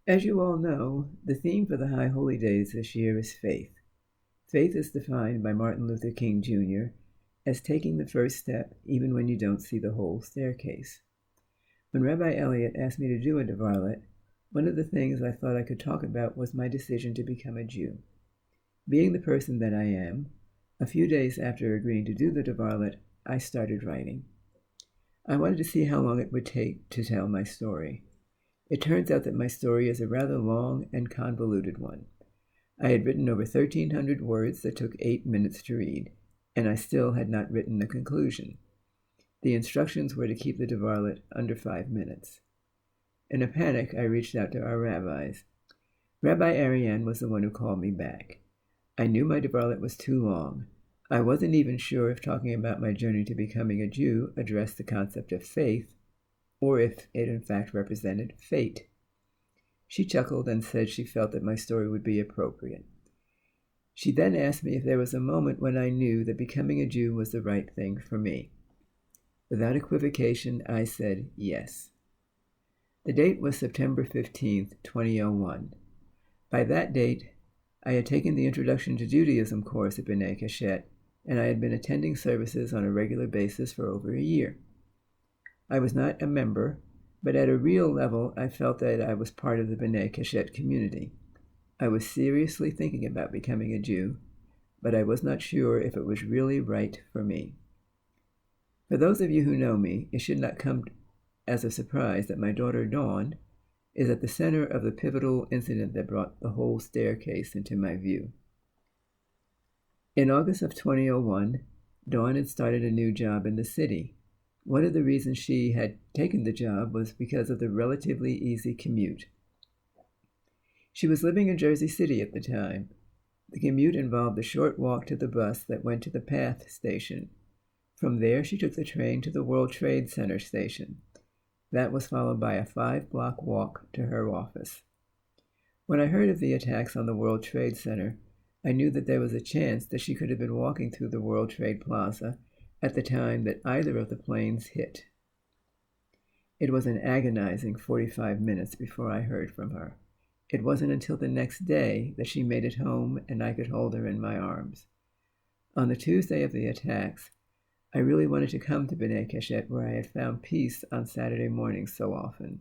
As you all know, the theme for the High Holy Days this year is faith. Faith is defined by Martin Luther King Jr. as taking the first step even when you don't see the whole staircase. When Rabbi Elliott asked me to do a Devarlet, one of the things I thought I could talk about was my decision to become a Jew. Being the person that I am, a few days after agreeing to do the Devarlet, I started writing. I wanted to see how long it would take to tell my story. It turns out that my story is a rather long and convoluted one. I had written over 1,300 words that took 8 minutes to read, and I still had not written a conclusion. The instructions were to keep the Devarlet under 5 minutes. In a panic, I reached out to our rabbis. Rabbi Ariane was the one who called me back. I knew my Devarlet was too long. I wasn't even sure if talking about my journey to becoming a Jew addressed the concept of faith, or if it in fact represented fate. She chuckled and said she felt that my story would be appropriate. She then asked me if there was a moment when I knew that becoming a Jew was the right thing for me. Without equivocation, I said yes. The date was September 15th, 2001. By that date, I had taken the Introduction to Judaism course at B'nai Keshet, and I had been attending services on a regular basis for over a year. I was not a member, but at a real level, I felt that I was part of the B'nai Keshet community. I was seriously thinking about becoming a Jew, but I was not sure if it was really right for me. For those of you who know me, it should not come as a surprise that my daughter Dawn is at the center of the pivotal incident that brought the whole staircase into my view. In August of 2001, Dawn had started a new job in the city. One of the reasons she had taken the job was because of the relatively easy commute. She was living in Jersey City at the time. The commute involved a short walk to the bus that went to the PATH station. From there, she took the train to the World Trade Center station. That was followed by a 5-block walk to her office. When I heard of the attacks on the World Trade Center, I knew that there was a chance that she could have been walking through the World Trade Plaza at the time that either of the planes hit. It was an agonizing 45 minutes before I heard from her. It wasn't until the next day that she made it home and I could hold her in my arms. On the Tuesday of the attacks, I really wanted to come to B'nai Keshet where I had found peace on Saturday mornings so often.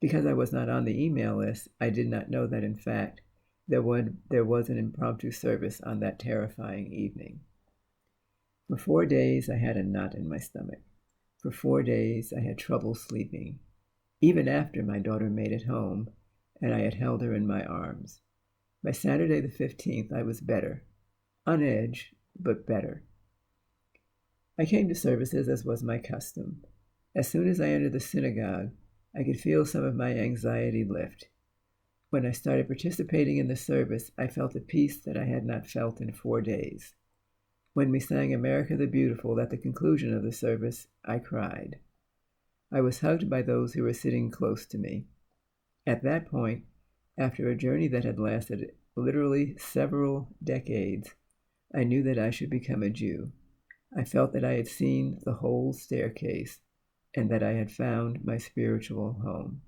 Because I was not on the email list, I did not know that, in fact, there was an impromptu service on that terrifying evening. For 4 days, I had a knot in my stomach. For 4 days, I had trouble sleeping, even after my daughter made it home and I had held her in my arms. By Saturday the 15th, I was better. On edge, but better. I came to services as was my custom. As soon as I entered the synagogue, I could feel some of my anxiety lift. When I started participating in the service, I felt a peace that I had not felt in 4 days. When we sang America the Beautiful at the conclusion of the service, I cried. I was hugged by those who were sitting close to me. At that point, after a journey that had lasted literally several decades, I knew that I should become a Jew. I felt that I had seen the whole staircase and that I had found my spiritual home.